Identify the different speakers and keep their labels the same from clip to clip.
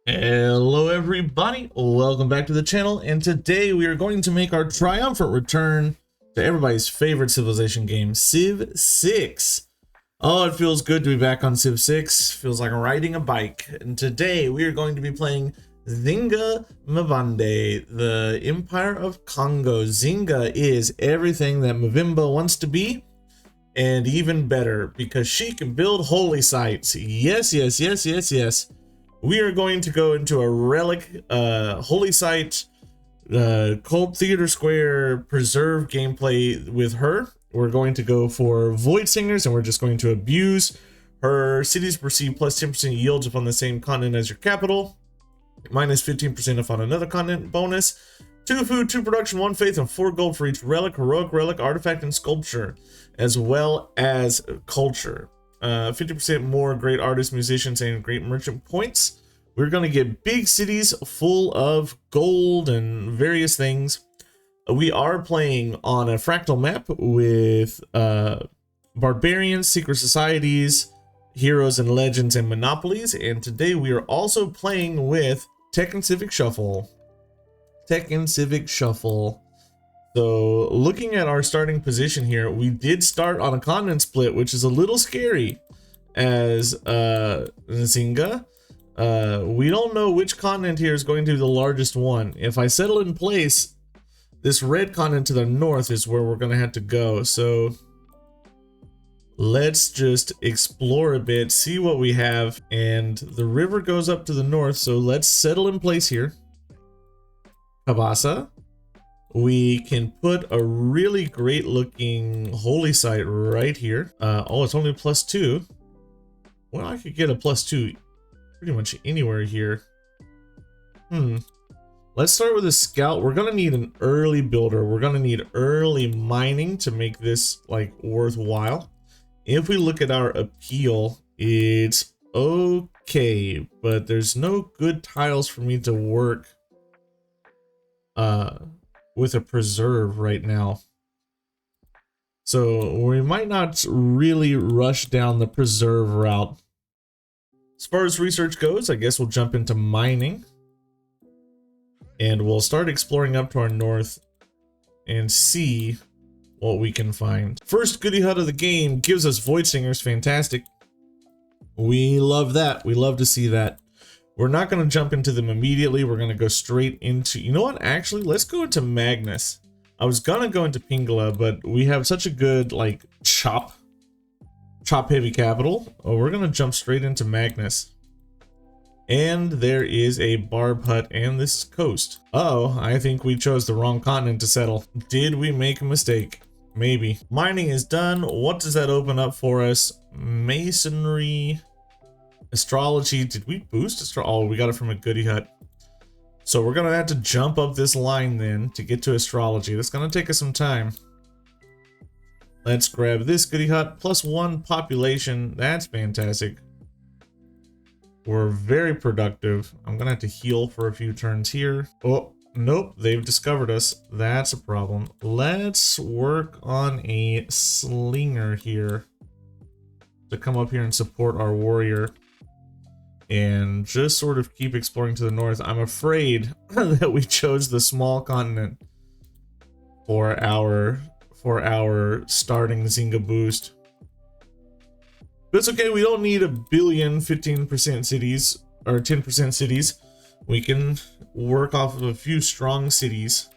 Speaker 1: Hello everybody, welcome back to the channel, and today we are going to make our triumphant return to everybody's favorite civilization game, Civ 6. Oh, it feels good to be back on Civ 6, feels like I'm riding a bike. And today we are going to be playing Nzinga Let, the Empire of Congo. Nzinga is everything that Mavimba wants to be, and even better, because she can build holy sites. Yes. We are going to go into a relic, holy site, cult theater square preserve gameplay with her. We're going to go for void singers, and we're just going to abuse her. Cities receive plus 10% yields if on the same continent as your capital, minus 15% if on another continent bonus. 2 food, 2 production, 1 faith, and 4 gold for each relic, heroic relic, artifact, and sculpture, as well as culture. 50% more great artists, musicians, and great merchant points. We're going to get big cities full of gold and various things. We are playing on a fractal map with barbarians, secret societies, heroes and legends, and monopolies. And today we are also playing with Tech and Civic Shuffle. So looking at our starting position here, we did start on a continent split, which is a little scary as Nzinga. We don't know which continent here is going to be the largest one. If I settle in place, this red continent to the north is where we're going to have to go. So let's just explore a bit, see what we have. And the river goes up to the north, so let's settle in place here. Kabasa. We can put a really great looking holy site right here. Oh, it's only +2. Well, I could get a +2 pretty much anywhere here. Let's start with a scout. We're gonna need an early builder. We're gonna need early mining to make this like worthwhile. If we look at our appeal, it's okay, but there's no good tiles for me to work with a preserve right now. So we might not really rush down the preserve route. As far as research goes, I guess we'll jump into mining. And we'll start exploring up to our north and see what we can find. First goodie hut of the game gives us void singers. Fantastic. We love that. We love to see that. We're not going to jump into them immediately. We're going to go straight into, you know what, actually, let's go into Magnus. I was going to go into Pingala, but we have such a good, like, chop heavy capital. Oh, we're going to jump straight into Magnus. And there is a barb hut, and this is coast. Uh-oh, I think we chose the wrong continent to settle. Did we make a mistake? Maybe. Mining is done. What does that open up for us? Masonry. Astrology. Did we boost oh, we got it from a goodie hut. So we're gonna have to jump up this line then to get to astrology. That's gonna take us some time. Let's grab this goodie hut. +1 population. That's fantastic. We're very productive. I'm gonna have to heal for a few turns here. Oh, nope, they've discovered us. That's a problem. Let's work on a slinger here to come up here and support our warrior. And just sort of keep exploring to the north. I'm afraid that we chose the small continent for our starting Nzinga boost. But it's okay, we don't need a billion 15% cities or 10% cities. We can work off of a few strong cities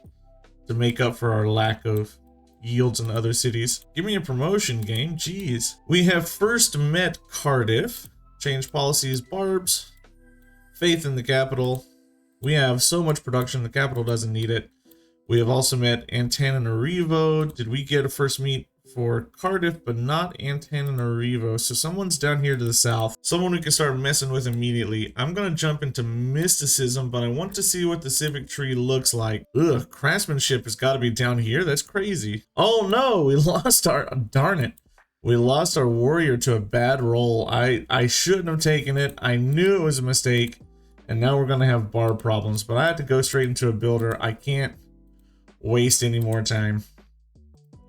Speaker 1: to make up for our lack of yields in other cities. Give me a promotion, game, jeez. We have first met Cardiff. Change policies, barbs, faith in the capital. We have so much production, the capital doesn't need it. We have also met Antananarivo. Did we get a first meet for Cardiff, but not Antananarivo? So someone's down here to the south. Someone we can start messing with immediately. I'm going to jump into mysticism, but I want to see what the civic tree looks like. Ugh, craftsmanship has got to be down here. That's crazy. Oh no, we lost our, darn it. We lost our warrior to a bad roll. I shouldn't have taken it. I knew it was a mistake. And now we're going to have bar problems. But I had to go straight into a builder. I can't waste any more time.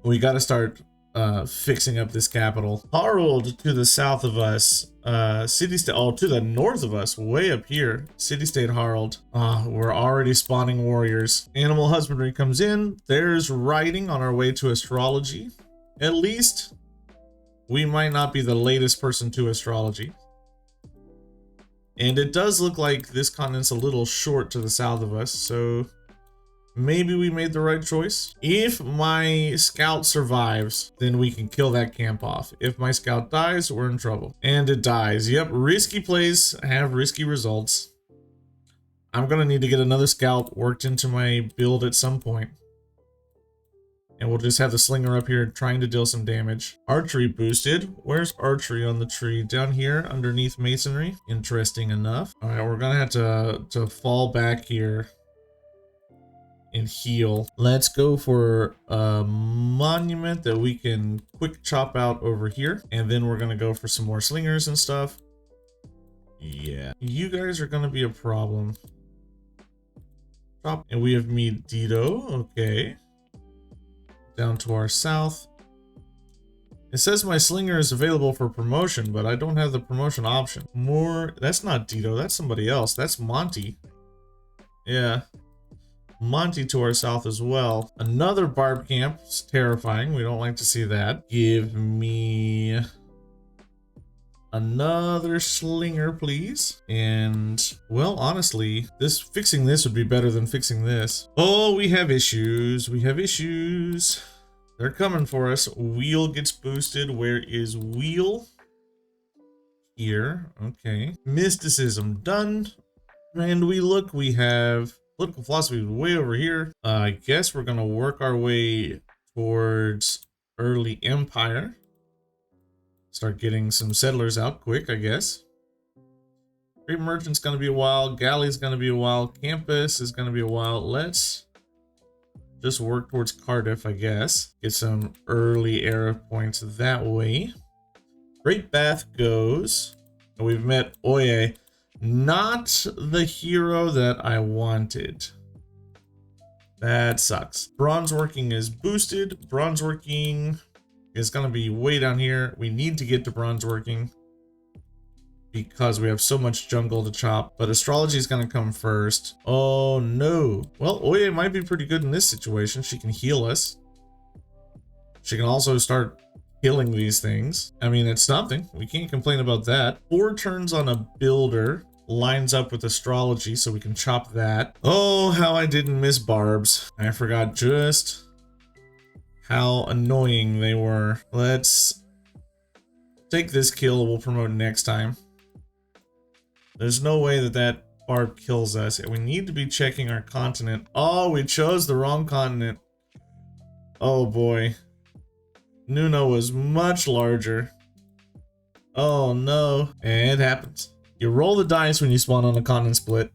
Speaker 1: We got to start fixing up this capital. Harold to the south of us. City-state, oh, to the north of us, way up here. City-state Harold. We're already spawning warriors. Animal husbandry comes in. There's writing on our way to astrology. At least we might not be the latest person to astrology. And it does look like this continent's a little short to the south of us, so maybe we made the right choice. If my scout survives, then we can kill that camp off. If my scout dies, we're in trouble. And it dies. Yep, risky plays have risky results. I'm gonna need to get another scout worked into my build at some point. And we'll just have the slinger up here trying to deal some damage. Archery boosted. Where's archery on the tree? Down here underneath masonry. Interesting enough. All right, we're gonna have to fall back here and heal. Let's go for a monument that we can quick chop out over here. And then we're gonna go for some more slingers and stuff. Yeah, you guys are gonna be a problem. Chop. And we have Medito. Okay. Down to our south. It says my slinger is available for promotion, but I don't have the promotion option. More, that's not Dito, that's somebody else. That's Monty. Yeah. Monty to our south as well. Another barb camp. It's terrifying. We don't like to see that. Give me another slinger, please. And, well, honestly, fixing this would be better than fixing this. Oh, we have issues. We have issues. They're coming for us. Wheel gets boosted. Where is Wheel? Here. Okay. Mysticism done. And we have political philosophy way over here. I guess we're going to work our way towards early empire. Start getting some settlers out quick, I guess. Great merchant's gonna be a while. Galley's gonna be a while. Campus is gonna be a while. Let's just work towards Cardiff, I guess. Get some early era points that way. Great Bath goes. And we've met Oye. Not the hero that I wanted. That sucks. Bronze working is boosted. Bronze working is going to be way down here. We need to get to bronze working because we have so much jungle to chop, but astrology is going to come first. Oh no. Well, Oye might be pretty good in this situation. She can heal us. She can also start killing these things. I mean, it's something. We can't complain about that. 4 turns on a builder lines up with astrology, so we can chop that. Oh, how I didn't miss barbs. I forgot just how annoying they were. Let's take this kill. We'll promote next time. There's no way that that barb kills us. We need to be checking our continent. Oh, we chose the wrong continent. Oh boy. Nuno was much larger. Oh no. And it happens. You roll the dice when you spawn on a continent split.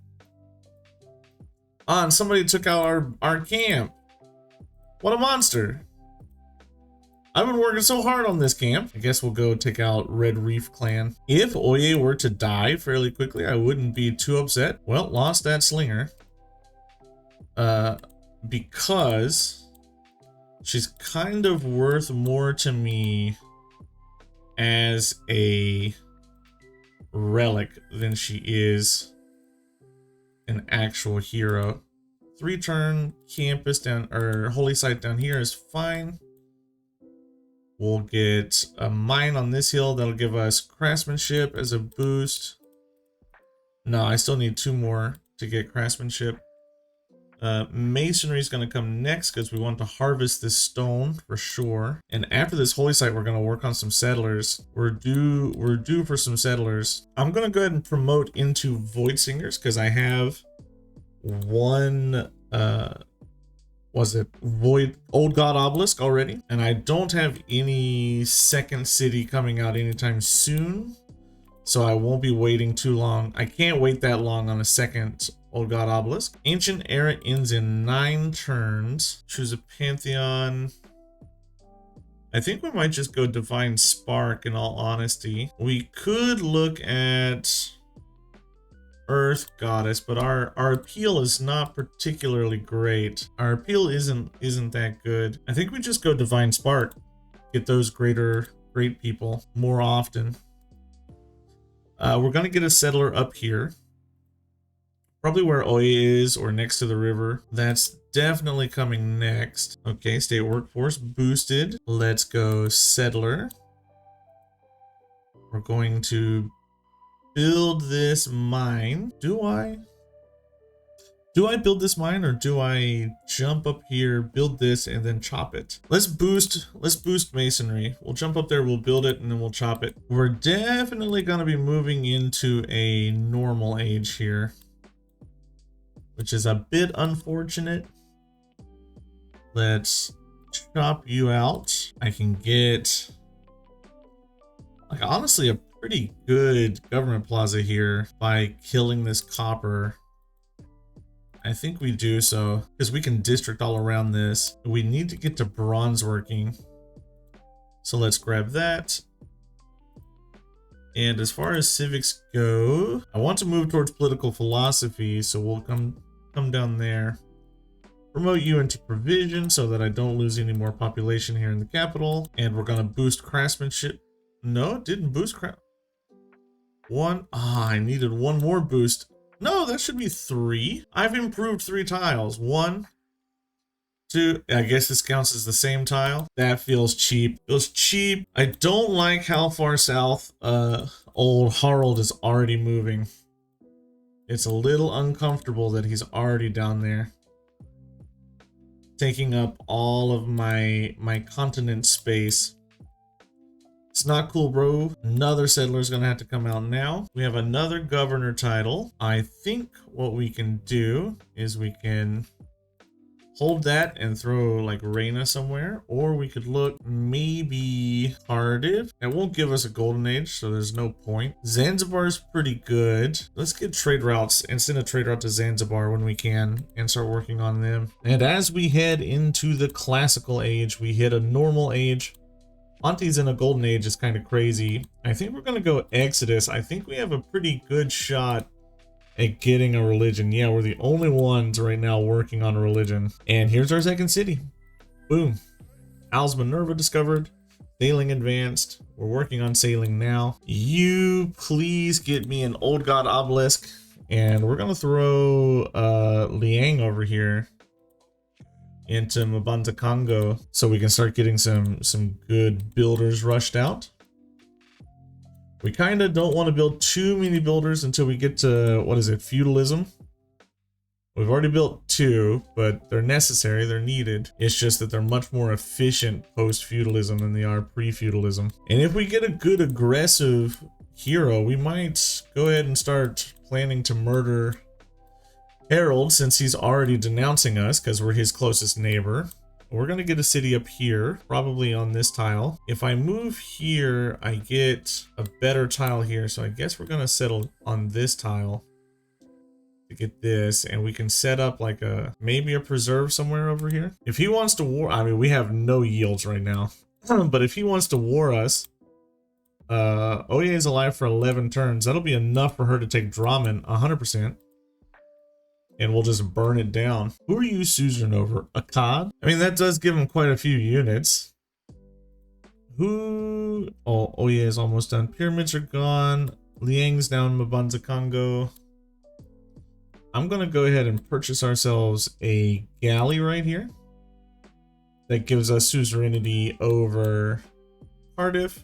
Speaker 1: And somebody took out our camp. What a monster. I've been working so hard on this camp. I guess we'll go take out Red Reef Clan. If Oye were to die fairly quickly, I wouldn't be too upset. Well, lost that slinger. Because she's kind of worth more to me as a relic than she is an actual hero. 3-turn campus down, or holy site down here is fine. We'll get a mine on this hill. That'll give us craftsmanship as a boost. No, I still need 2 more to get craftsmanship. Masonry is going to come next because we want to harvest this stone for sure. And after this holy site, we're going to work on some settlers. We're due for some settlers. I'm going to go ahead and promote into Void Singers because I have one was it Void Old God Obelisk already, and I don't have any second city coming out anytime soon, so I won't be waiting too long. I can't wait that long on a second Old God Obelisk. Ancient Era ends in 9 turns. Choose a Pantheon. I think we might just go Divine Spark in all honesty. We could look at Earth Goddess, but our appeal is not particularly great. Our appeal isn't that good. I think we just go Divine Spark. get those great people more often. We're gonna get a settler up here. Probably where Oye is or next to the river. That's definitely coming next. Okay, state workforce boosted. Let's go settler. We're going to build this mine. Do I build this mine or do I jump up here, build this, and then chop it? Let's boost masonry. We'll jump up there, we'll build it, and then we'll chop it. We're definitely gonna be moving into a normal age here, which is a bit unfortunate. Let's chop you out. I can get, like, honestly, a pretty good government plaza here by killing this copper. I think we do so because we can district all around this. We need to get to bronze working. So let's grab that. And as far as civics go, I want to move towards political philosophy, so we'll come down there. Promote you into provision so that I don't lose any more population here in the capital. And we're gonna boost craftsmanship. No, it didn't boost I needed one more boost. No, that should be 3. I've improved 3 tiles. 1, 2. I guess this counts as the same tile. That feels cheap. Feels cheap. I don't like how far south old Harold is already moving. It's a little uncomfortable that he's already down there, taking up all of my continent space. It's not cool, bro. Another settler's gonna have to come out now. We have another governor title. I think what we can do is we can hold that and throw like Reina somewhere, or we could look maybe Cardiff. It won't give us a golden age, so there's no point. Zanzibar is pretty good. Let's get trade routes and send a trade route to Zanzibar when we can and start working on them. And as we head into the classical age, we hit a normal age. Monty's in a golden age is kind of crazy. I think we're gonna go Exodus. I think we have a pretty good shot at getting a religion. Yeah, we're the only ones right now working on a religion. And here's our second city. Boom. Al's Minerva discovered. Sailing advanced. We're working on sailing now. You please get me an old god obelisk. And we're gonna throw Liang over here into Mbanza Kongo so we can start getting some good builders rushed out. We kind of don't want to build too many builders until we get to, what is it, feudalism. We've already built 2, but they're necessary, they're needed. It's just that they're much more efficient post-feudalism than they are pre-feudalism. And if we get a good aggressive hero, we might go ahead and start planning to murder Harold, since he's already denouncing us because we're his closest neighbor. We're gonna get a city up here, probably on this tile. If I move here, I get a better tile here, so I guess we're gonna settle on this tile to get this, and we can set up like maybe a preserve somewhere over here. If he wants to war, I mean, we have no yields right now, but if he wants to war us, Oye is alive for 11 turns. That'll be enough for her to take Draman 100%. And we'll just burn it down. Who are you suzerain over? Akkad? I mean, that does give him quite a few units. Who? Oh, Oye is almost done. Pyramids are gone. Liang's down Mbanza Kongo. I'm gonna go ahead and purchase ourselves a galley right here. That gives us suzerainty over Cardiff.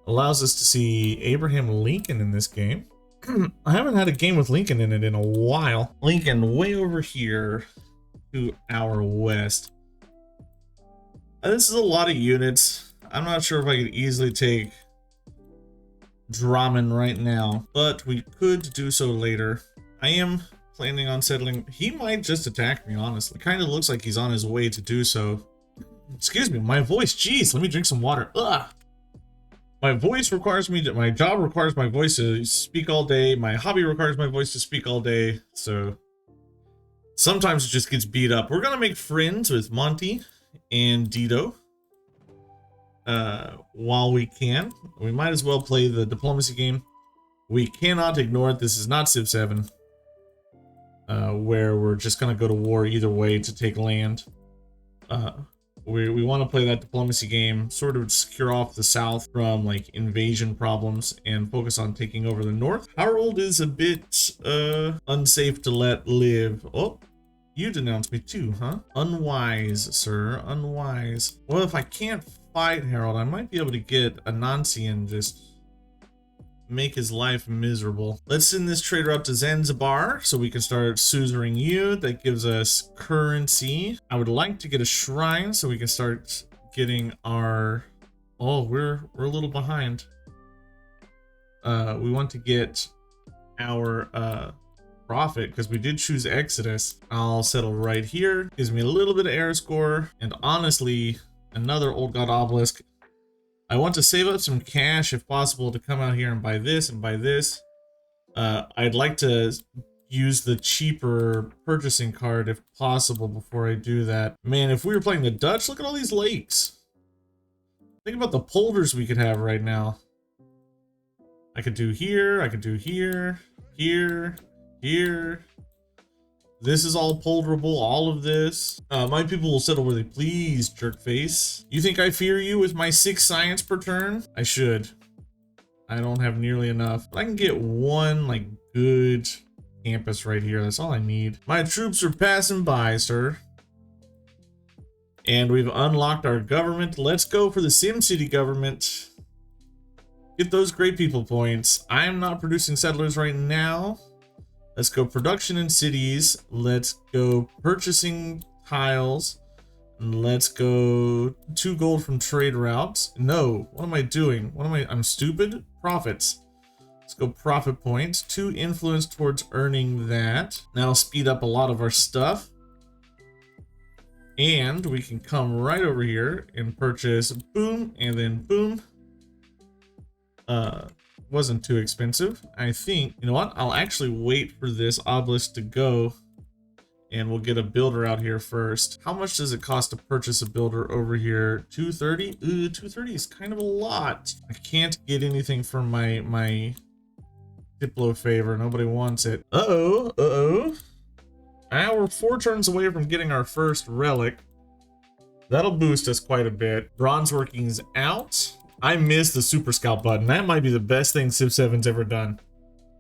Speaker 1: Allows us to see Abraham Lincoln in this game. I haven't had a game with Lincoln in it in a while. Lincoln way over here to our west. This is a lot of units. I'm not sure if I could easily take Draman right now, but we could do so later. I am planning on settling. He might just attack me, honestly. Kind of looks like he's on his way to do so. Excuse me, my voice. Jeez, let me drink some water. Ugh. My voice requires me to, my job requires my voice to speak all day. My hobby requires my voice to speak all day. So sometimes it just gets beat up. We're going to make friends with Monty and Dido while we can. We might as well play the diplomacy game. We cannot ignore it. This is not Civ 7, where we're just going to go to war either way to take land. We want to play that diplomacy game, sort of secure off the south from like invasion problems and focus on taking over the north. Harold is a bit unsafe to let live. Oh, you denounced me too, huh? Unwise, sir, unwise. Well, if I can't fight Harold, I might be able to get Anansi and just make his life miserable. Let's send this trader up to Zanzibar so we can start suzeraning you. That gives us currency. I would like to get a shrine so we can start getting our... Oh, we're a little behind. We want to get our profit because we did choose Exodus. I'll settle right here. Gives me a little bit of air score, and honestly, another Old God Obelisk. I want to save up some cash if possible to come out here and buy this and buy this. I'd like to use the cheaper purchasing card if possible before I do that. Man, if we were playing the Dutch, look at all these lakes. Think about the polders we could have right now. I could do here, I could do here, here, here. This is all polderable, all of this. My people will settle where they please, jerkface. You think I fear you with my 6 science per turn? I should. I don't have nearly enough. But I can get one, like, good campus right here. That's all I need. My troops are passing by, sir. And we've unlocked our government. Let's go for the SimCity government. Get those great people points. I am not producing settlers right now. Let's go production in cities. Let's go purchasing tiles. And let's go 2 gold from trade routes. No, what am I doing? I'm stupid? Profits. Let's go profit points. 2 influence towards earning that. Now speed up a lot of our stuff. And we can come right over here and purchase boom and then boom. Wasn't too expensive. I think, you know what? I'll actually wait for this obelisk to go and we'll get a builder out here first. How much does it cost to purchase a builder over here? 230? Ooh, 230 is kind of a lot. I can't get anything from my Diplo favor. Nobody wants it. Uh-oh. We're 4 turns away from getting our first relic. That'll boost us quite a bit. Bronze working's out. I missed the Super Scout button. That might be the best thing Civ 7's ever done.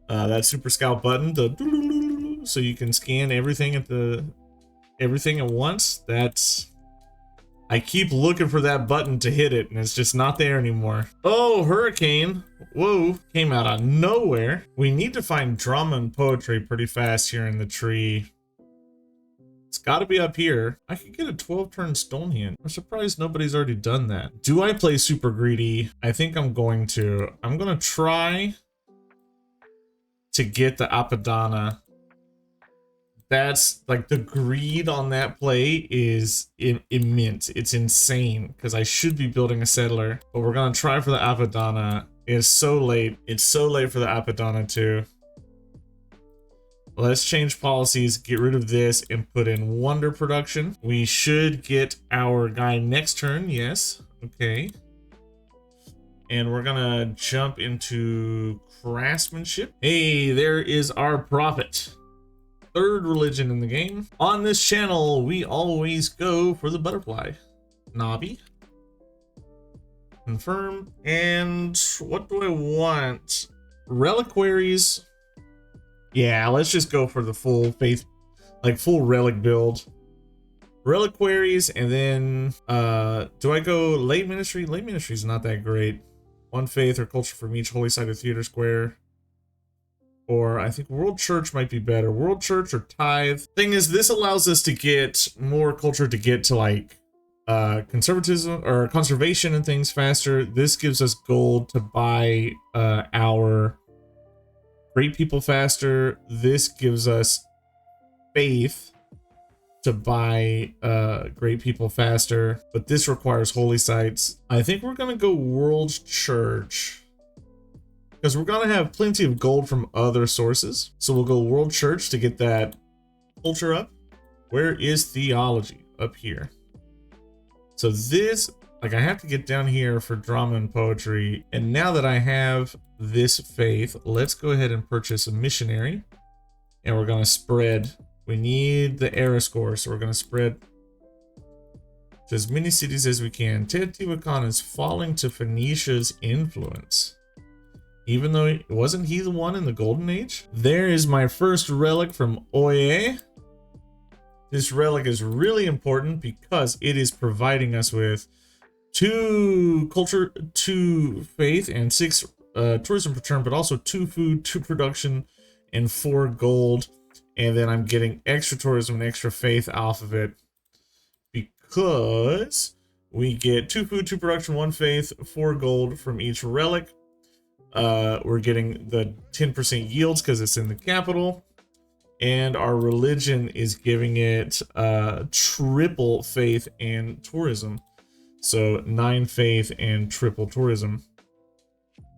Speaker 1: That Super Scout button, so you can scan everything at once. I keep looking for that button to hit it, and it's just not there anymore. Oh, hurricane! Whoa, came out of nowhere. We need to find drama and poetry pretty fast here in the tree. It's got to be up here. I could get a 12-turn Stonehenge. I'm surprised nobody's already done that. Do I play super greedy? I think I'm going to. I'm going to try to get the Apadana. That's like the greed on that play is immense. It's insane because I should be building a settler, but we're going to try for the Apadana. It's so late. It's so late for the Apadana too. Let's change policies, get rid of this, and put in wonder production. We should get our guy next turn, yes. Okay. And we're gonna jump into craftsmanship. Hey, there is our prophet. 3rd religion in the game. On this channel, we always go for the butterfly. Nabi. Confirm. And what do I want? Reliquaries. Yeah, let's just go for the full faith, like full relic build. Reliquaries, and then do I go late ministry? Late ministry is not that great. 1 faith or culture from each holy site or theater square. Or I think world church might be better. World church or tithe. Thing is, this allows us to get more culture to get to like conservatism or conservation and things faster. This gives us gold to buy our great people faster. This gives us faith to buy great people faster, but this requires holy sites. I think we're gonna go world church because we're gonna have plenty of gold from other sources. So we'll go world church to get that culture up. Where is theology? Up here. So this, like, I have to get down here for drama and poetry. And now that I have this faith, let's go ahead and purchase a missionary. And we're going to spread. We need the era score, so we're going to spread to as many cities as we can. Teotihuacan is falling to Phoenicia's influence. Even though wasn't he the one in the Golden Age? There is my first relic from Oye. This relic is really important because it is providing us with 2 culture, 2 faith, and 6 tourism per turn, but also 2 food, 2 production, and 4 gold. And then I'm getting extra tourism and extra faith off of it because we get 2 food, 2 production, 1 faith, 4 gold from each relic. We're getting the 10% yields because it's in the capital. And our religion is giving it triple faith and tourism. So 9 faith and triple tourism.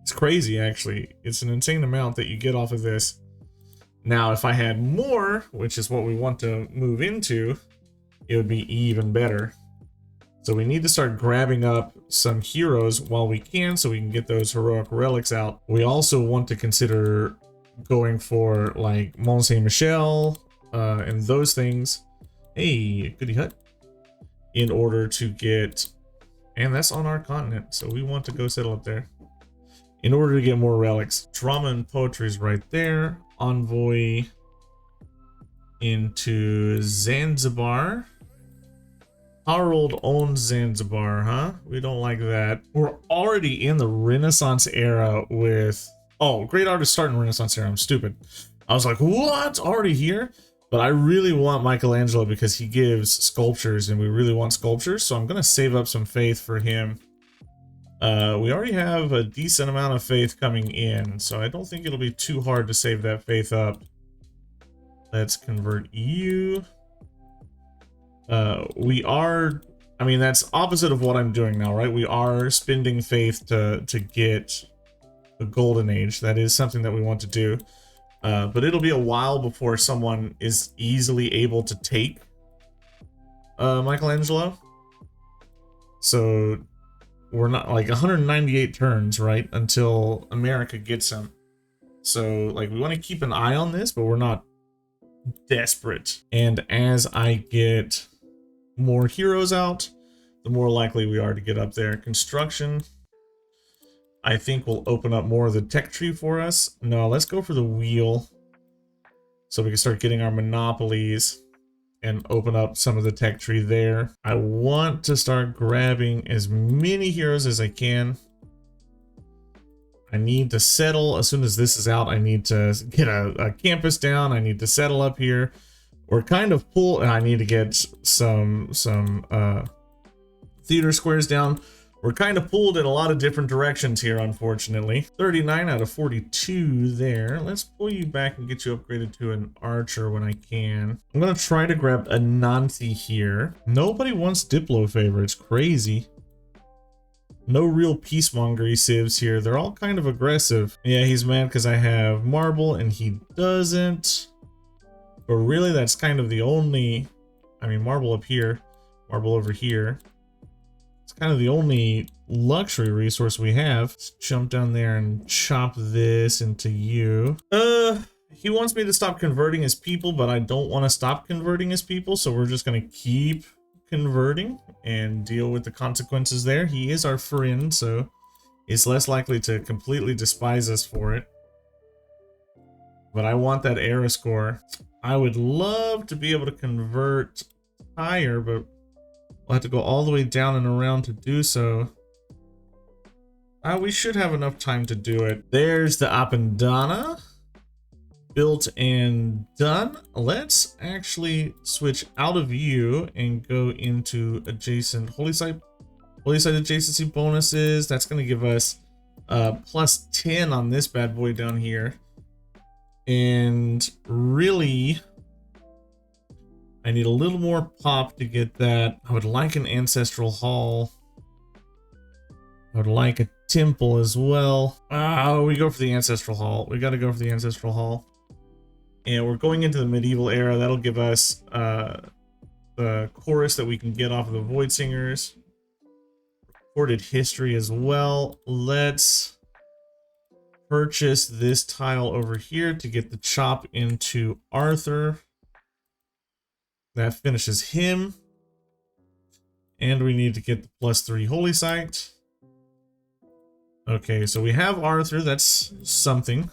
Speaker 1: It's crazy, actually. It's an insane amount that you get off of this. Now, if I had more, which is what we want to move into, it would be even better. So we need to start grabbing up some heroes while we can so we can get those heroic relics out. We also want to consider going for like Mont Saint Michel and those things. Hey, goody hut. In order to get, and that's on our continent, so we want to go settle up there. In order to get more relics. Drama and poetry is right there. Envoy into Zanzibar. Harold owns Zanzibar, huh? We don't like that. We're already in the Renaissance era with... Oh, great artist starting Renaissance era. I'm stupid. I was like, what? Already here? But I really want Michelangelo because he gives sculptures and we really want sculptures. So I'm going to save up some faith for him. We already have a decent amount of faith coming in. So I don't think it'll be too hard to save that faith up. Let's convert you. We are... I mean, that's opposite of what I'm doing now, right? We are spending faith to get... the Golden Age. That is something that we want to do, but it'll be a while before someone is easily able to take Michelangelo. So we're not like 198 turns, right, until America gets him. So like we want to keep an eye on this, but we're not desperate. And as I get more heroes out, the more likely we are to get up there. Construction, I think will open up more of the tech tree for us. No, let's go for the wheel. So we can start getting our monopolies and open up some of the tech tree there. I want to start grabbing as many heroes as I can. I need to settle as soon as this is out. I need to get a campus down. I need to settle up here. We're kind of full, and I need to get some theater squares down. We're kind of pulled in a lot of different directions here, unfortunately. 39 out of 42 there. Let's pull you back and get you upgraded to an archer when I can. I'm going to try to grab a Nancy here. Nobody wants Diplo favor. It's crazy. No real peacemongery civs here. They're all kind of aggressive. Yeah, he's mad because I have marble and he doesn't. But really, that's kind of the only... I mean, marble up here. Marble over here. It's kind of the only luxury resource we have. Let's jump down there and chop this into you. He wants me to stop converting his people, but I don't want to stop converting his people, so we're just going to keep converting and deal with the consequences there. He is our friend, so he's less likely to completely despise us for it. But I want that era score. I would love to be able to convert higher, but we'll have to go all the way down and around to do so. We should have enough time to do it. There's the Appendana. Built and done. Let's actually switch out of you and go into adjacent holy site adjacency bonuses. That's going to give us plus 10 on this bad boy down here. And really, I need a little more pop to get that. I would like an ancestral hall. I would like a temple as well. We go for the ancestral hall. We got to go for the ancestral hall. And we're going into the medieval era. That'll give us the chorus that we can get off of the Void Singers. Recorded history as well. Let's purchase this tile over here to get the chop into Arthur. That finishes him. And we need to get the +3 holy site. Okay, so we have Arthur. That's something.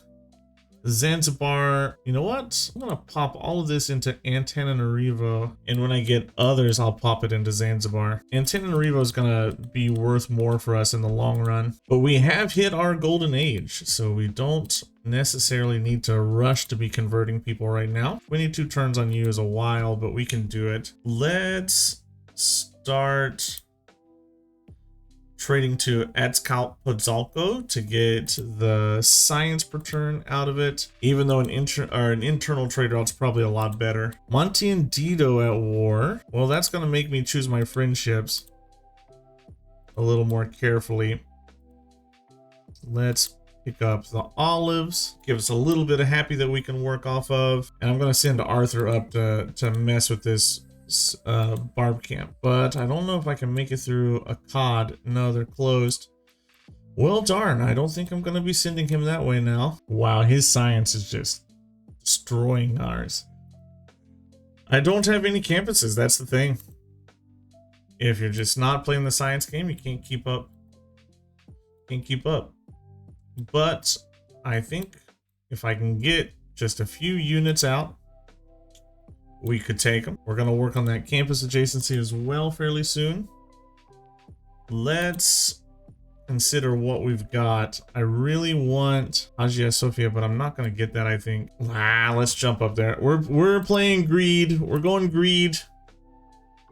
Speaker 1: Zanzibar, you know what? I'm gonna pop all of this into Antananarivo, and when I get others, I'll pop it into Zanzibar. Antananarivo is gonna be worth more for us in the long run, but we have hit our golden age, so we don't necessarily need to rush to be converting people right now. 22 turns on you is a while, but we can do it. Let's start trading to Azcapotzalco to get the science per turn out of it, even though an internal trade route's probably a lot better. Monty and Dido at war. Well, that's going to make me choose my friendships a little more carefully. Let's pick up the olives, give us a little bit of happy that we can work off of, and I'm going to send Arthur up to mess with this barb camp, but I don't know if I can make it through Akkad. No, they're closed. Well, darn, I don't think I'm going to be sending him that way now. Wow, his science is just destroying ours. I don't have any campuses, that's the thing. If you're just not playing the science game, you can't keep up. Can't keep up. But I think if I can get just a few units out, we could take them. We're going to work on that campus adjacency as well fairly soon. Let's consider what we've got. I really want Hagia Sophia, but I'm not going to get that, I think. Let's jump up there. We're playing greed. We're going greed.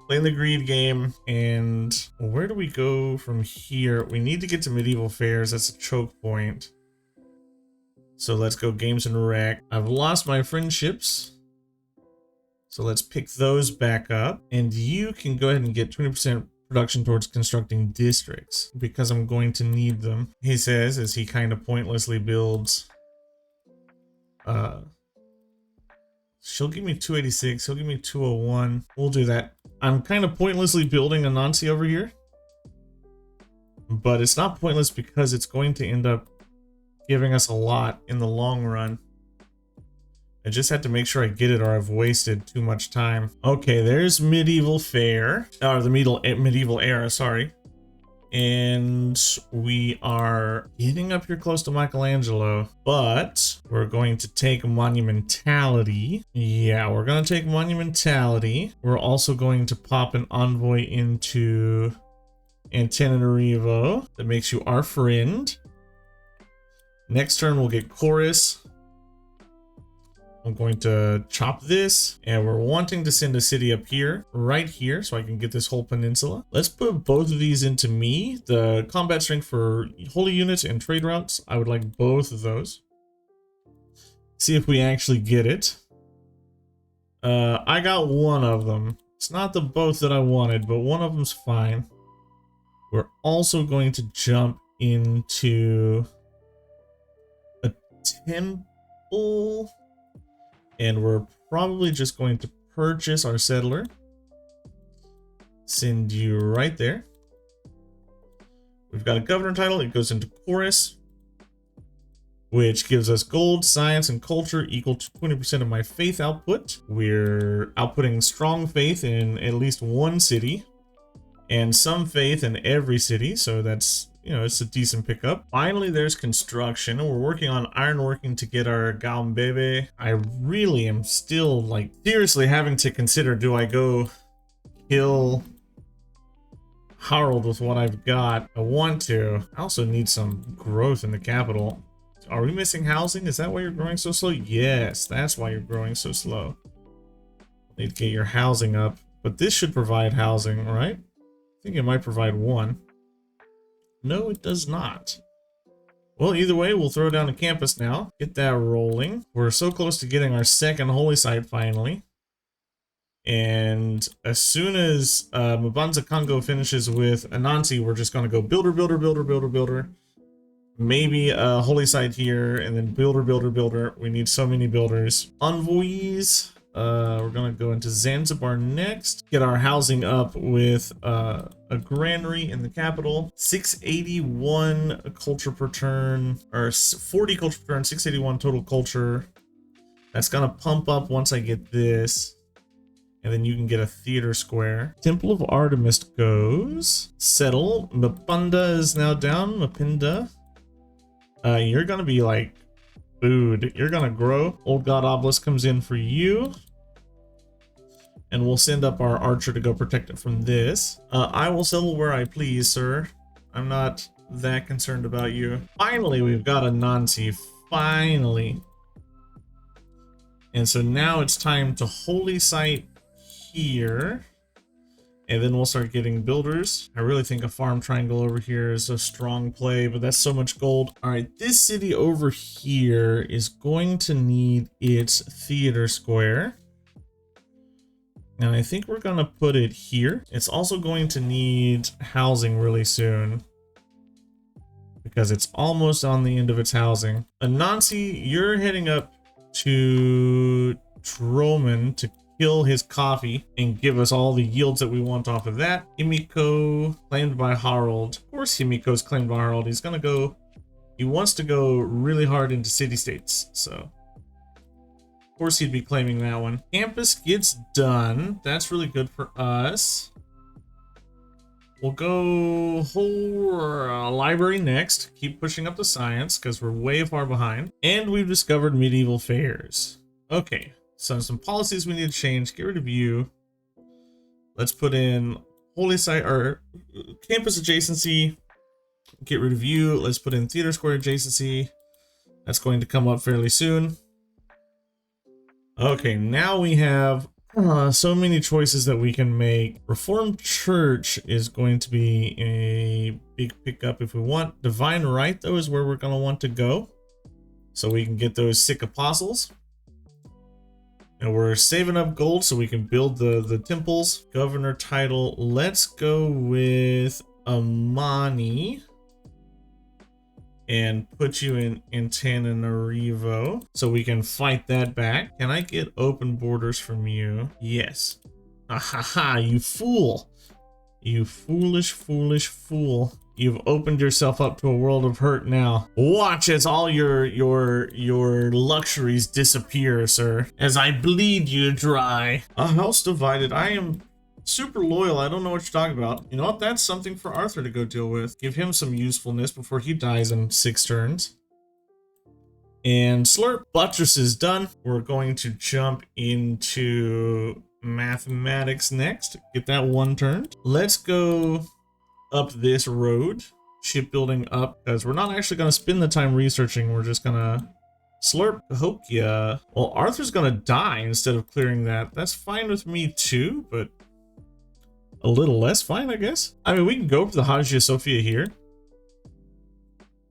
Speaker 1: Playing the greed game. And where do we go from here? We need to get to medieval fairs. That's a choke point. So let's go games and rec. I've lost my friendships, so let's pick those back up, and you can go ahead and get 20% production towards constructing districts because I'm going to need them. He says as he kind of pointlessly builds. She'll give me 286, he'll give me 201. We'll do that. I'm kind of pointlessly building a Nancy over here, but it's not pointless because it's going to end up giving us a lot in the long run. I just had to make sure I get it or I've wasted too much time. Okay, there's medieval fair, or the medieval era, sorry. And we are getting up here close to Michelangelo, but we're going to take monumentality. Yeah, we're going to take monumentality. We're also going to pop an envoy into Antananarivo that makes you our friend. Next turn we'll get chorus. I'm going to chop this, and we're wanting to send a city up here, right here, so I can get this whole peninsula. Let's put both of these into me. The combat strength for holy units and trade routes, I would like both of those. See if we actually get it. I got one of them. It's not the both that I wanted, but one of them's fine. We're also going to jump into a temple. And we're probably just going to purchase our settler. Send you right there. We've got a governor title. It goes into chorus, which gives us gold, science, and culture equal to 20% of my faith output. We're outputting strong faith in at least one city and some faith in every city. So that's, you know, it's a decent pickup. Finally, there's construction. We're working on ironworking to get our Gaumbebe. I really am still, like, seriously having to consider, do I go kill Harold with what I've got? I want to. I also need some growth in the capital. Are we missing housing? Is that why you're growing so slow? Yes, that's why you're growing so slow. Need to get your housing up. But this should provide housing, right? I think it might provide one. No, it does not. Well, either way, we'll throw down a campus now. Get that rolling. We're so close to getting our second holy site finally. And as soon as Mbanza Kongo finishes with Anansi, we're just going to go builder, builder, builder, builder, builder. Maybe a holy site here, and then builder, builder, builder. We need so many builders. Envoys. We're going to go into Zanzibar next. Get our housing up with a granary in the capital. 681 culture per turn, or 40 culture per turn, 681 total culture. That's going to pump up once I get this. And then you can get a theater square. Temple of Artemis goes. Settle. Mapunda is now down. Mapinda. You're gonna be like food. You're gonna grow. Old God Obelisk comes in for you. And we'll send up our archer to go protect it from this. I will settle where I please, sir. I'm not that concerned about you. Finally, we've got a Nancy. Finally. And so now it's time to holy site here. And then we'll start getting builders. I really think a farm triangle over here is a strong play, but that's so much gold. All right, this city over here is going to need its theater square. And I think we're gonna put it here. It's also going to need housing really soon, because it's almost on the end of its housing. Anansi, you're heading up to Troman to kill his coffee and give us all the yields that we want off of that. Himiko, claimed by Harold. Of course Himiko's claimed by Harold. He wants to go really hard into city-states, so of course he'd be claiming that one. Campus gets done. That's really good for us. We'll go whole library next. Keep pushing up the science because we're way far behind. And we've discovered medieval fairs. Okay, so some policies we need to change. Get rid of you. Let's put in holy site or campus adjacency. Get rid of you. Let's put in theater square adjacency. That's going to come up fairly soon. Okay, now we have so many choices that we can make. Reformed Church is going to be a big pickup if we want. Divine Right, though, is where we're going to want to go, so we can get those sick apostles. And we're saving up gold so we can build the temples. Governor title, let's go with Amani. And put you in Antananarivo so we can fight that back. Can I get open borders from you? Yes. Ahaha, you fool. You foolish, foolish fool. You've opened yourself up to a world of hurt now. Watch as all your luxuries disappear, sir. As I bleed you dry. A house divided. I am super loyal. I don't know what you're talking about. You know what? That's something for Arthur to go deal with. Give him some usefulness before he dies in 6 turns. And Slurp Buttress is done. We're going to jump into mathematics next. Get that 1 turn. Let's go up this road. Shipbuilding up, because we're not actually going to spend the time researching. We're just going to Slurp Hokia. Well, Arthur's going to die instead of clearing that. That's fine with me too, but a little less fine, I guess. I mean, we can go for the Hagia Sophia here.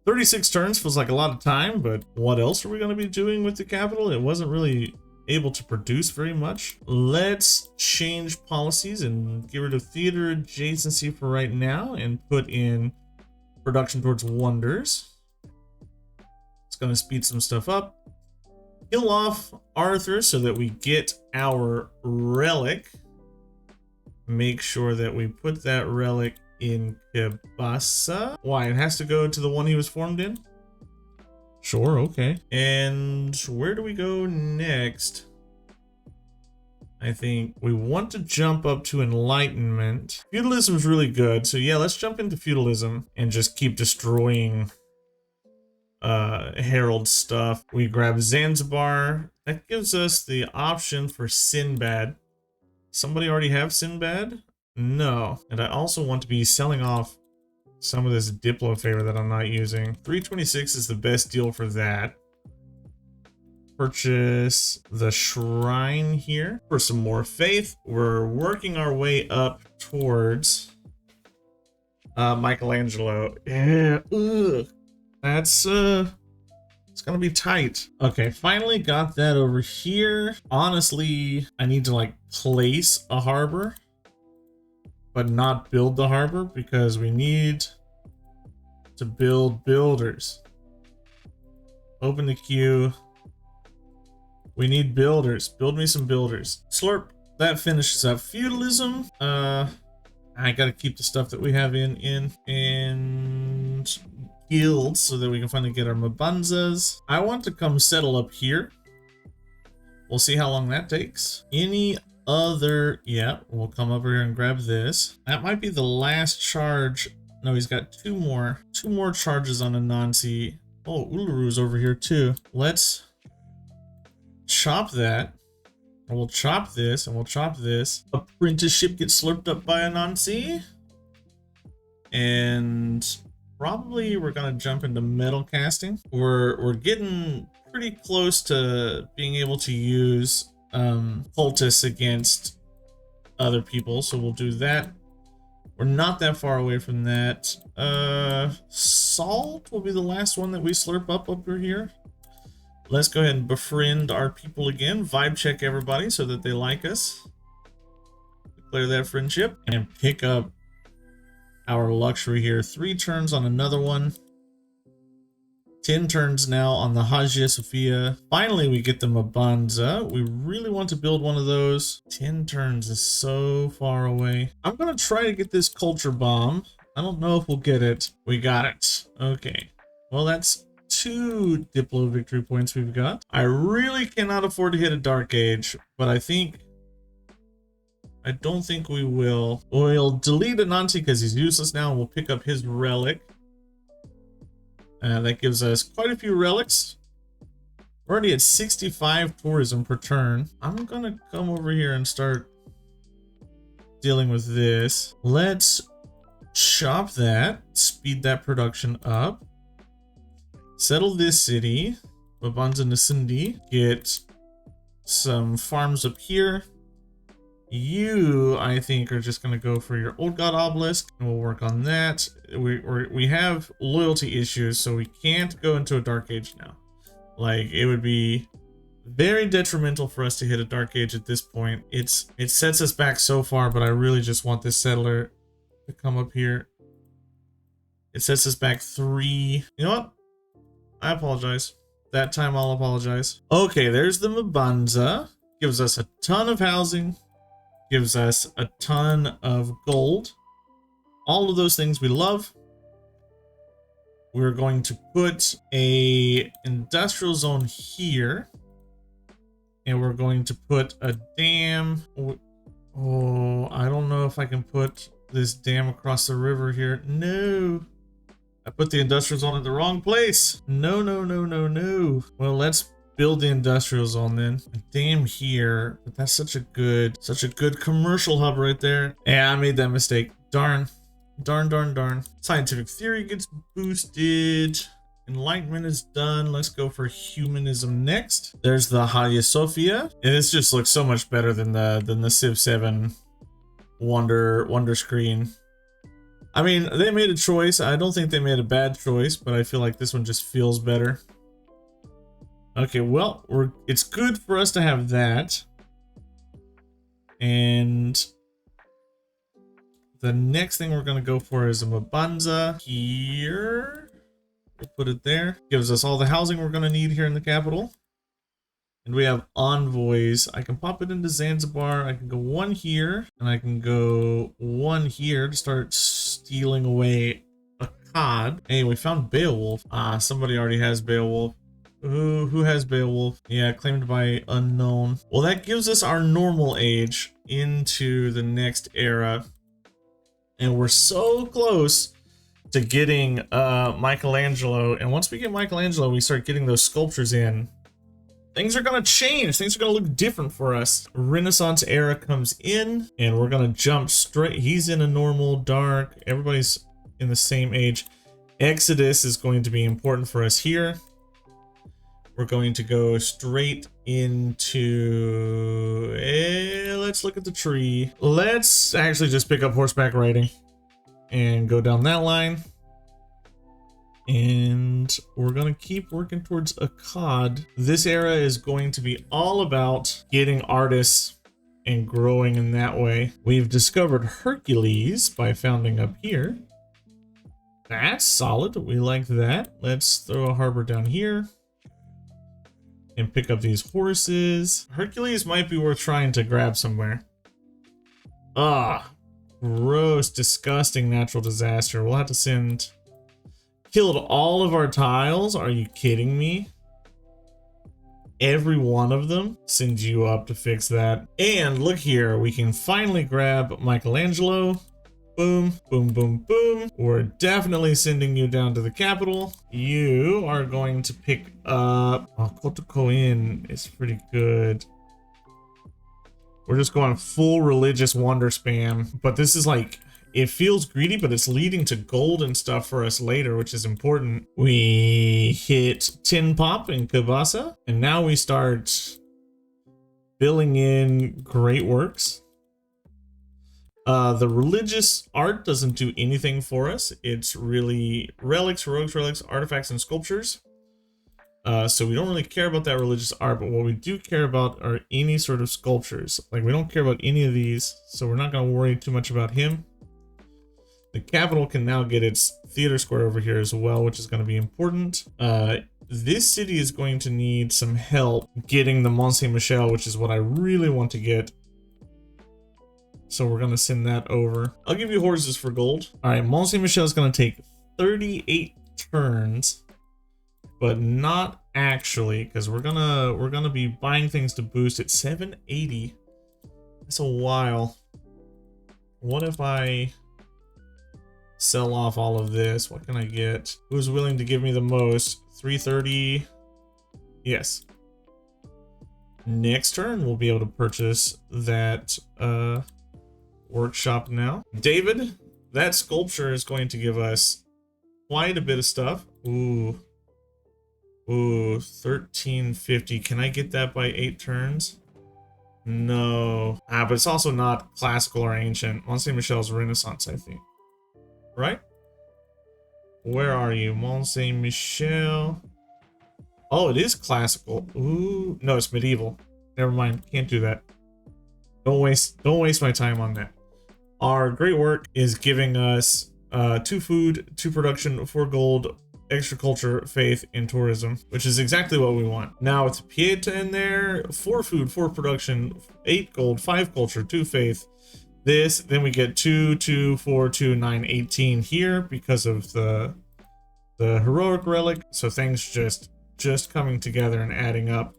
Speaker 1: 36 turns feels like a lot of time, but what else are we going to be doing with the capital? It wasn't really able to produce very much. Let's change policies and get rid of theater adjacency for right now and put in production towards wonders. It's going to speed some stuff up. Kill off Arthur so that we get our relic. Make sure that we put that relic in Kibasa. Why? It has to go to the one he was formed in? Sure, okay. And where do we go next? I think we want to jump up to Enlightenment. Feudalism is really good. So yeah, let's jump into feudalism and just keep destroying Herald stuff. We grab Zanzibar. That gives us the option for Sinbad. Somebody already have Sinbad? No. And I also want to be selling off some of this Diplo favor that I'm not using. 326 is the best deal for that. Purchase the shrine here for some more faith. We're working our way up towards Michelangelo. Yeah, ugh. That's it's gonna be tight. Okay, finally got that over here. Honestly, I need to like place a harbor, but not build the harbor because we need to build builders. Open the queue. We need builders. Build me some builders. Slurp. That finishes up feudalism. I gotta keep the stuff that we have in and guilds so that we can finally get our Mabanzas. I want to come settle up here. We'll see how long that takes. Any other, yeah, we'll come over here and grab this. That might be the last charge. No, he's got two more charges on Anansi. Oh, Uluru's over here too. Let's chop that. And we'll chop this, and we'll chop this. Apprenticeship gets slurped up by Anansi. And probably we're gonna jump into metal casting. We're getting pretty close to being able to use cultists against other people, so we'll do that. We're not that far away from that. Salt will be the last one that we slurp up over here. Let's go ahead and befriend our people again. Vibe check everybody so that they like us. Declare that friendship and pick up our luxury here. 3 turns on another one. 10 turns now on the Hagia Sophia. Finally, we get the Mabanza. We really want to build one of those. 10 turns is so far away. I'm going to try to get this culture bomb. I don't know if we'll get it. We got it. Okay. Well, that's 2 Diplo victory points we've got. I really cannot afford to hit a Dark Age, but I don't think we will. We'll delete Anansi because he's useless now, and we'll pick up his relic. That gives us quite a few relics. We're already at 65 tourism per turn. I'm gonna come over here and start dealing with this. Let's chop that, speed that production up. Settle this city, Mabanza Nasindi. Get some farms up here. You, I think, are just going to go for your Old God Obelisk, and we'll work on that. We have loyalty issues, so we can't go into a Dark Age now. Like, it would be very detrimental for us to hit a Dark Age at this point. It sets us back so far, but I really just want this settler to come up here. It sets us back 3. You know what? I apologize. That time I'll apologize. Okay, there's the Mabanza. Gives us a ton of housing. Gives us a ton of gold. All of those things we love. We're going to put a industrial zone here. And we're going to put a dam. Oh, I don't know if I can put this dam across the river here. No. I put the industrial zone in the wrong place. No, no, no, no, no. Well, let's build the industrial zone then. A dam here, but that's such a good commercial hub right there. Yeah, I made that mistake. Darn. Darn, darn, darn. Scientific theory gets boosted. Enlightenment is done. Let's go for humanism next. There's the Hagia Sophia. And this just looks so much better than the Civ 7 wonder screen. I mean, they made a choice. I don't think they made a bad choice, but I feel like this one just feels better. Okay, well, it's good for us to have that. And the next thing we're going to go for is a Mabanza here. We'll put it there. Gives us all the housing we're going to need here in the capital. And we have envoys. I can pop it into Zanzibar. I can go 1 here, and I can go 1 here to start stealing away a cod. Hey, we found Beowulf. Ah, somebody already has Beowulf. Who has Beowulf? Yeah, claimed by unknown. Well, that gives us our normal age into the next era. And we're so close to getting Michelangelo. And once we get Michelangelo, we start getting those sculptures in. Things are going to change. Things are going to look different for us. Renaissance era comes in, and we're going to jump straight. He's in a normal, dark. Everybody's in the same age. Exodus is going to be important for us here. We're going to go straight into... let's look at the tree. Let's actually just pick up horseback riding and go down that line. And we're going to keep working towards Akkad. This era is going to be all about getting artists and growing in that way. We've discovered Hercules by founding up here. That's solid. We like that. Let's throw a harbor down here and pick up these horses. Hercules might be worth trying to grab somewhere. Ah, gross, disgusting natural disaster. We'll have to send... Killed all of our tiles? Are you kidding me? every one of them send you up to fix that. And look here, we can finally grab Michelangelo. Boom, boom, boom, boom. We're definitely sending you down to the capital. You are going to pick up... Oh, Kotoko Inn is pretty good. We're just going full religious wonder spam. But this is like... It feels greedy, but it's leading to gold and stuff for us later, which is important. We hit Tin Pop in Kabasa. And now we start filling in great works. The religious art doesn't do anything for us. It's really relics, heroics, relics, artifacts, and sculptures. So we don't really care about that religious art, but what we do care about are any sort of sculptures. Like, we don't care about any of these, so we're not going to worry too much about him. The capital can now get its theater square over here as well, which is going to be important. This city is going to need some help getting the Mont Saint-Michel, which is what I really want to get. So we're going to send that over. I'll give you horses for gold. All right, Mont Saint-Michel is going to take 38 turns, but not actually, because we're gonna be buying things to boost it. 780. That's a while. What if I sell off all of this? What can I get? Who's willing to give me the most? 330. Yes. Next turn, we'll be able to purchase that workshop now. David, that sculpture is going to give us quite a bit of stuff. Ooh. Ooh, 1350. Can I get that by 8 turns? No. But it's also not classical or ancient. Mont Saint-Michel's Renaissance, I think. Right? Where are you? Mont Saint-Michel. Oh, it is classical. Ooh. No, it's medieval. Never mind. Can't do that. Don't waste my time on that. Our great work is giving us 2 food, 2 production, 4 gold, extra culture, faith, and tourism, which is exactly what we want. Now with Pieta in there, 4 food, 4 production, 8 gold, 5 culture, 2 faith. This, then we get 2, 2, 4, 2, 9, 18 here because of the heroic relic. So things just coming together and adding up.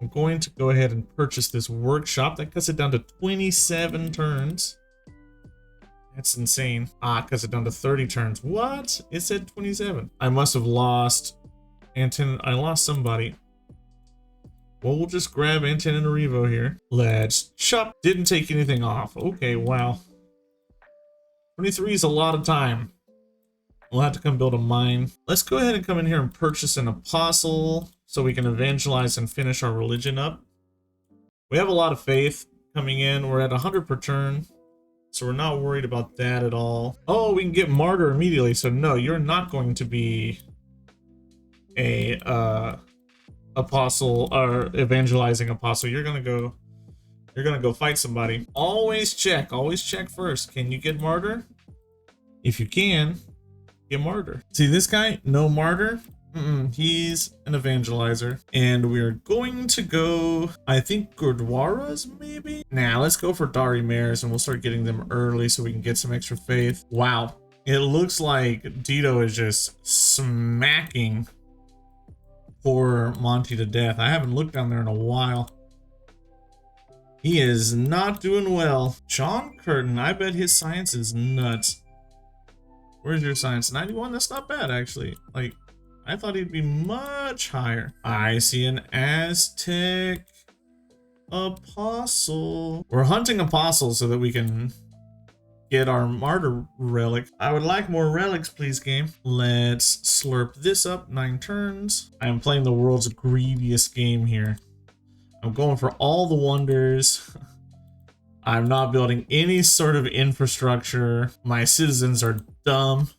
Speaker 1: I'm going to go ahead and purchase this workshop. That cuts it down to 27 turns. That's insane. Cuts it down to 30 turns. What? It said 27. I must have lost I lost somebody. Well, we'll just grab Antananarivo here. Let's chop. Didn't take anything off. Okay, wow. 23 is a lot of time. We'll have to come build a mine. Let's go ahead and come in here and purchase an apostle so we can evangelize and finish our religion up. We have a lot of faith coming in. We're at 100 per turn, so we're not worried about that at all. Oh, we can get martyr immediately. So no, you're not going to be a apostle or evangelizing apostle. You're gonna go fight somebody. Always check first. Can you get martyr? If you can, get martyr. See this guy? No martyr. He's an evangelizer. And we're going to go, I think, Gurdwaras, maybe? Nah, let's go for Dari Mares and we'll start getting them early so we can get some extra faith. Wow. It looks like Dito is just smacking poor Monty to death. I haven't looked down there in a while. He is not doing well. John Curtin, I bet his science is nuts. Where's your science? 91? That's not bad, actually. Like, I thought he'd be much higher. I see an Aztec apostle. We're hunting apostles so that we can get our martyr relic. I would like more relics, please, game. Let's slurp this up. 9 turns. I am playing the world's greediest game here. I'm going for all the wonders. I'm not building any sort of infrastructure. My citizens are dumb.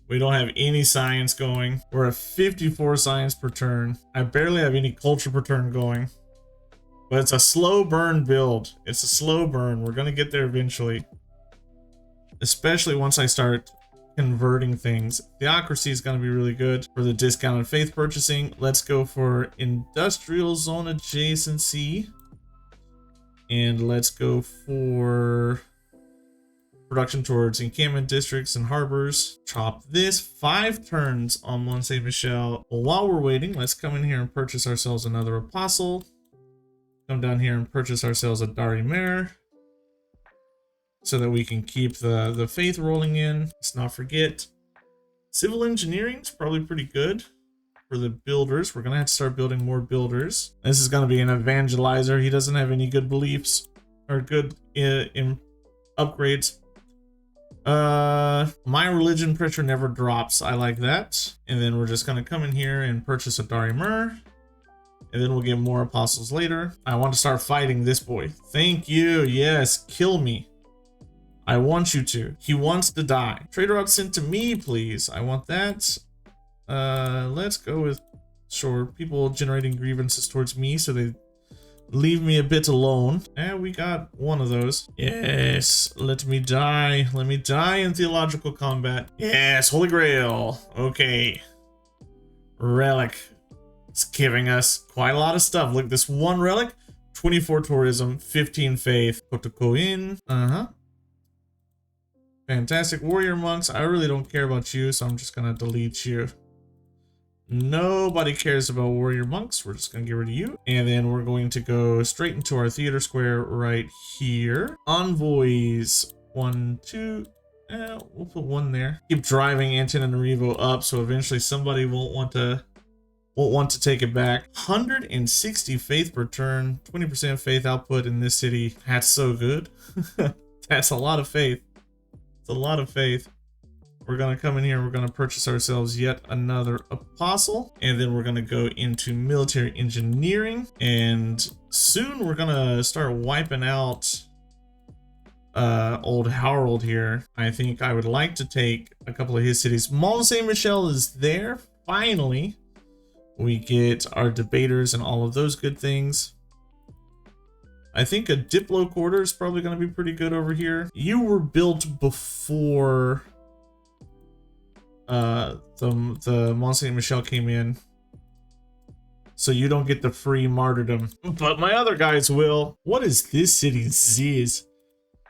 Speaker 1: We don't have any science going. We're at 54 science per turn. I barely have any culture per turn going. But it's a slow burn build. It's a slow burn. We're gonna get there eventually. Especially once I start converting things. Theocracy is gonna be really good for the discounted faith purchasing. Let's go for industrial zone adjacency. And let's go for production towards encampment districts and harbors. Chop this. 5 turns on Mont Saint Michel. While we're waiting, let's come in here and purchase ourselves another apostle. Come down here and purchase ourselves a Darimar, so that we can keep the faith rolling in. Let's not forget, civil engineering is probably pretty good for the builders. We're gonna have to start building more builders. This is gonna be an evangelizer. He doesn't have any good beliefs or good in upgrades. My religion pressure never drops. I like that. And then we're just gonna come in here and purchase a Darimar, and then we'll get more apostles later. I want to start fighting this boy. Thank you. Yes, kill me. I want you to. He wants to die. Trader route sent to me, please. I want that. Let's go with, sure, people generating grievances towards me, so they leave me a bit alone. And we got one of those. Yes, let me die. Let me die in theological combat. Yes, Holy Grail. Okay. Relic. It's giving us quite a lot of stuff. Look, this one relic, 24 tourism, 15 faith. Kotoko in. Fantastic warrior monks. I really don't care about you, so I'm just gonna delete you. Nobody cares about warrior monks. We're just gonna get rid of you. And then we're going to go straight into our theater square right here. Envoys. 1, 2. We'll put 1 there. Keep driving Antananarivo up, so eventually somebody won't want to take it back. 160 faith per turn. 20% faith output in this city. That's so good. That's a lot of faith. It's a lot of faith. We're gonna come in here, we're gonna purchase ourselves yet another apostle, and then we're gonna go into military engineering, and soon we're gonna start wiping out old Harold here. I think I would like to take a couple of his cities. Mont Saint Michel is there. Finally, we get our debaters and all of those good things. I think a Diplo quarter is probably going to be pretty good over here. You were built before the Mont Saint Michel came in, so you don't get the free martyrdom, but my other guys will. What is this city? Ziz.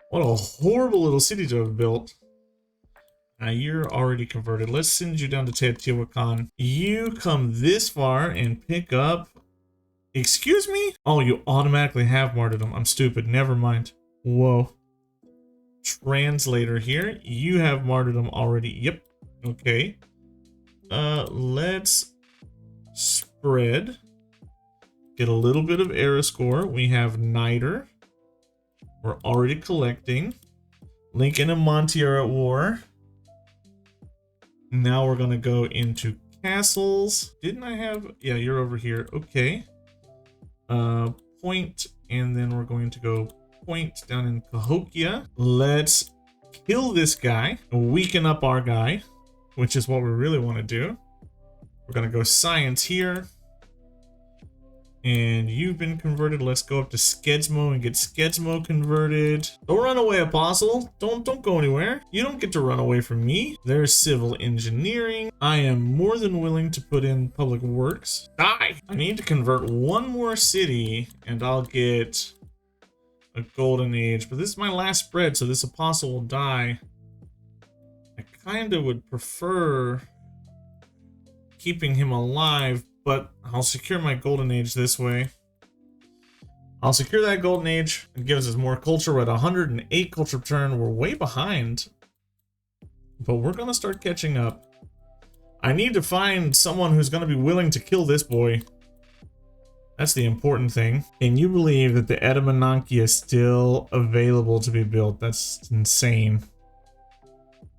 Speaker 1: What a horrible little city to have built. Now you're already converted. Let's send you down to Teotihuacan. You come this far and pick up. Excuse me? Oh, you automatically have martyrdom. I'm stupid. Never mind. Whoa. Translator here. You have martyrdom already. Yep. Okay. Let's spread. Get a little bit of era score. We have Niter. We're already collecting. Lincoln and Monty are at war. Now we're gonna go into castles. Didn't I have? Yeah, you're over here. Okay. Point, and then we're going to go point down in Cahokia. Let's kill this guy, weaken up our guy, which is what we really want to do. We're gonna go science here, and you've been converted. Let's go up to Skedsmo and get Skedsmo converted. Don't run away, apostle. Don't go anywhere. You don't get to run away from me. There's civil engineering. I am more than willing to put in public works. Die. I need to convert 1 more city and I'll get a golden age, but this is my last spread, so this apostle will die. I kind of would prefer keeping him alive, but I'll secure my golden age this way. I'll secure that golden age. It gives us more culture. We're at 108 culture per turn. We're way behind, but we're gonna start catching up. I need to find someone who's gonna be willing to kill this boy. That's the important thing. Can you believe that the Edamananki is still available to be built? That's insane.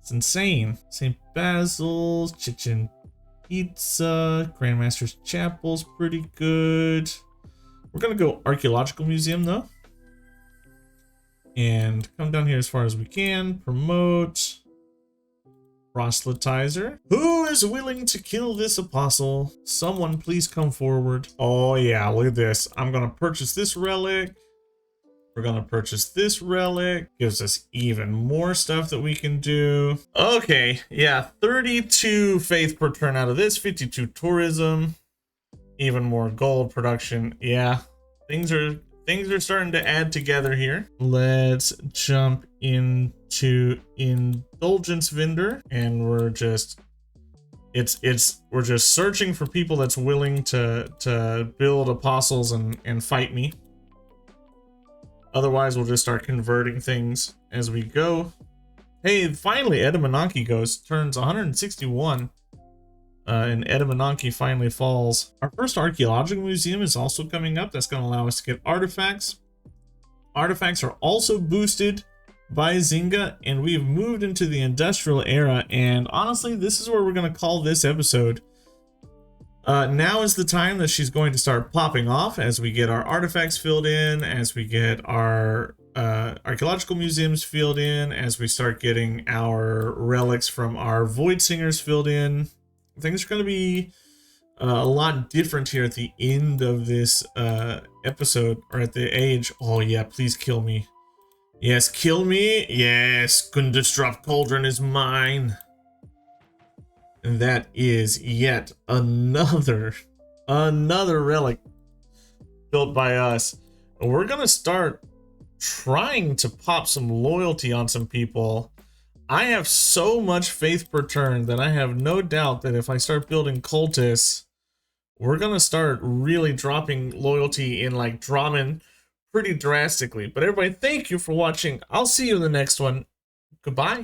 Speaker 1: It's insane. St. Basil's, Chichen Itza, Grandmaster's Chapel's pretty good. We're gonna go Archaeological Museum though, and come down here as far as we can. Promote proselytizer. Who is willing to kill this apostle? Someone please come forward. Oh yeah, look at this. I'm gonna purchase this relic. We're gonna purchase this relic. Gives us even more stuff that we can do. Okay, yeah, 32 faith per turn out of this, 52 tourism, even more gold production. Yeah, things are things are starting to add together here. Let's jump into indulgence vendor, and we're just we're just searching for people that's willing to build apostles and fight me. Otherwise, we'll just start converting things as we go. Hey, finally, Edamanaki Ghost turns 161. And Edamanaki finally falls. Our first archaeological museum is also coming up. That's going to allow us to get artifacts. Artifacts are also boosted by Nzinga, and we've moved into the industrial era. And honestly, this is where we're going to call this episode. Now is the time that she's going to start popping off as we get our artifacts filled in, as we get our archaeological museums filled in, as we start getting our relics from our void singers filled in. Things are going to be a lot different here at the end of this episode, or at the age. Oh yeah, please kill me. Yes, kill me. Yes, Gundestrup Cauldron is mine. And that is yet another relic built by us. And we're gonna start trying to pop some loyalty on some people. I have so much faith per turn that I have no doubt that if I start building cultists, we're gonna start really dropping loyalty in like Dramen pretty drastically. But everybody, thank you for watching. I'll see you in the next one. Goodbye.